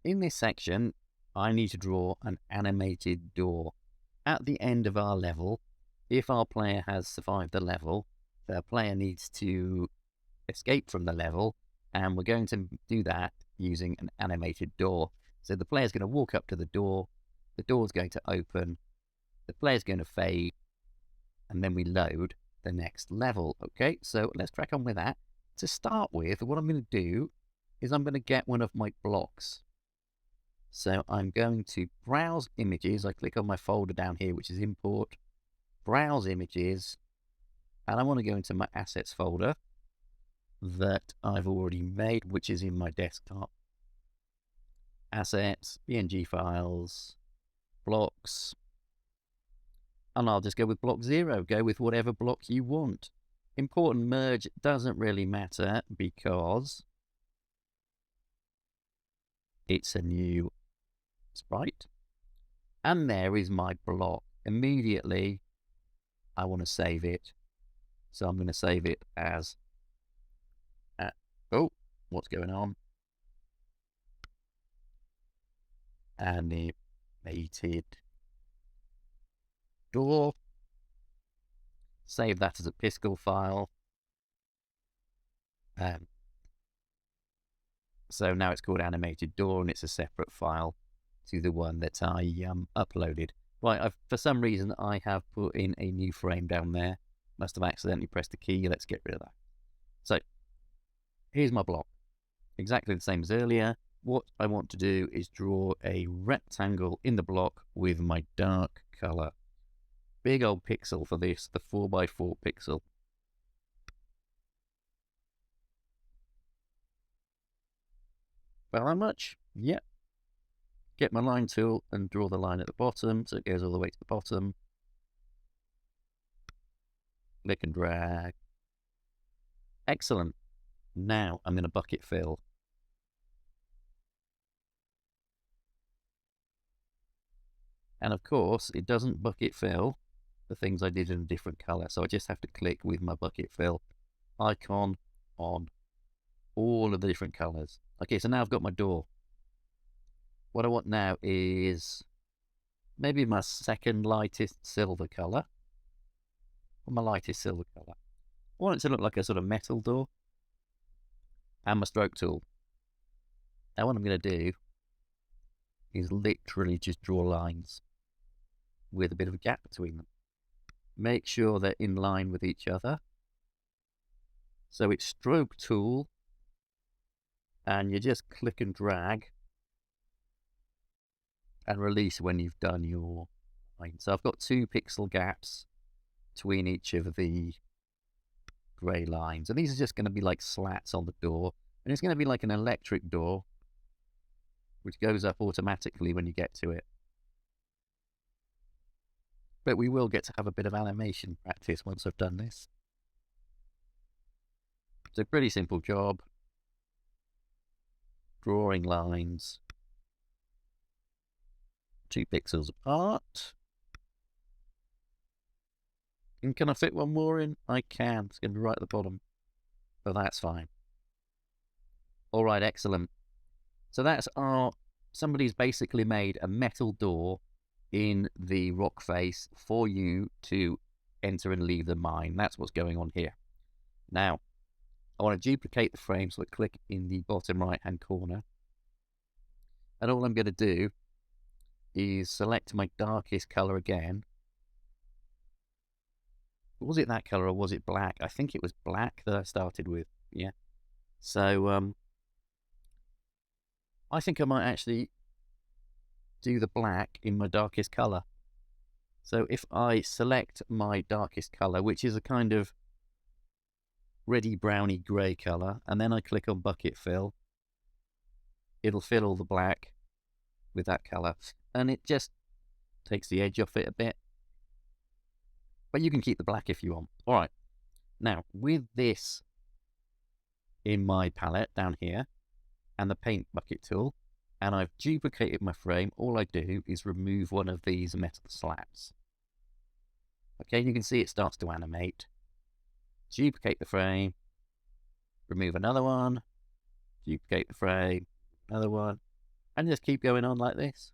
In this section, I need to draw an animated door. At the end of our level, if our player has survived the level, the player needs to escape from the level, and we're going to do that using an animated door. So the player's going to walk up to the door's going to open, the player's going to fade, and then we load the next level. Okay, so let's crack on with that. To start with, what I'm going to do is I'm going to get one of my blocks. So I'm going to browse images. I click on my folder down here, which is import, browse images, and I want to go into my assets folder that I've already made, which is in my desktop. Assets, PNG files, blocks, and I'll just go with block 0. Go with whatever block you want. Important merge doesn't really matter because it's a new sprite. And there is my block. Immediately, I want to save it. So I'm going to save it as, oh, what's going on? Animated door. Save that as a Piskel file. So now it's called animated door, and it's a separate file to the one that I uploaded. Right, for some reason I have put in a new frame down there. Must have accidentally pressed the key. Let's get rid of that. So here's my block. Exactly the same as earlier. What I want to do is draw a rectangle in the block with my dark color. Big old pixel for this, the 4x4 pixel. About how much? Yep. Get my line tool and draw the line at the bottom so it goes all the way to the bottom. Click and drag. Excellent. Now I'm going to bucket fill. And of course, it doesn't bucket fill the things I did in a different color. So I just have to click with my bucket fill icon on all of the different colors. Okay, so now I've got my door. What I want now is maybe my second lightest silver color. Or my lightest silver color. I want it to look like a sort of metal door. And my stroke tool. Now what I'm going to do is literally just draw lines with a bit of a gap between them. Make sure they're in line with each other. So it's stroke tool, and you just click and drag and release when you've done your line. So I've got 2 pixel gaps between each of the grey lines, and these are just going to be like slats on the door, and it's going to be like an electric door which goes up automatically when you get to it. But we will get to have a bit of animation practice once I've done this. It's a pretty simple job. Drawing lines 2 pixels apart. And can I fit one more in? I can. It's going to be right at the bottom. But that's fine. All right, excellent. So that's somebody's basically made a metal door in the rock face for you to enter and leave the mine. That's what's going on here. Now, I want to duplicate the frame, so I click in the bottom right-hand corner. And all I'm going to do is select my darkest color again. Was it that color or was it black? I think it was black that I started with. Yeah. So I think I might actually do the black in my darkest color. So if I select my darkest color, which is a kind of reddy browny grey color, and then I click on bucket fill, it'll fill all the black with that color, and it just takes the edge off it a bit. But you can keep the black if you want. All right. Now, with this in my palette down here, and the paint bucket tool, and I've duplicated my frame, all I do is remove one of these metal slats. Okay, you can see it starts to animate. Duplicate the frame, remove another one, duplicate the frame, another one, and just keep going on like this.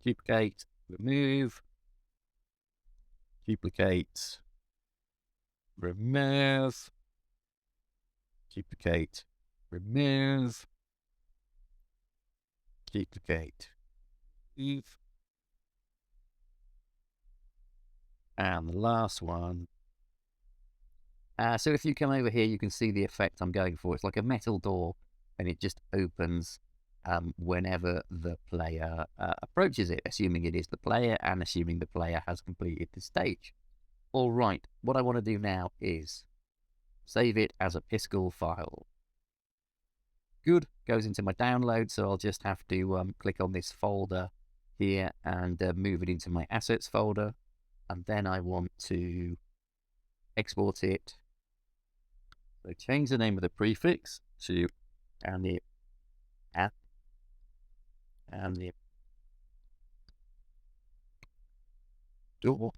Duplicate, remove, duplicate, remove, duplicate, remove, duplicate, remove, and the last one. So if you come over here, you can see the effect I'm going for. It's like a metal door, and it just opens whenever the player approaches it, assuming it is the player and assuming the player has completed the stage. All right, what I want to do now is save it as a Piskel file. Good, goes into my download, so I'll just have to click on this folder here and move it into my assets folder. And then I want to export it. So change the name of the prefix to anime door.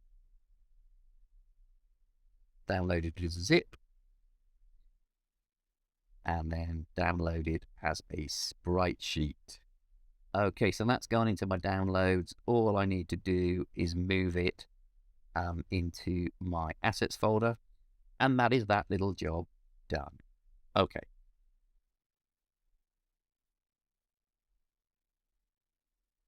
Download it as a zip. And then download it as a sprite sheet. Okay, so that's gone into my downloads. All I need to do is move it into my assets folder, and that is that little job done. Okay,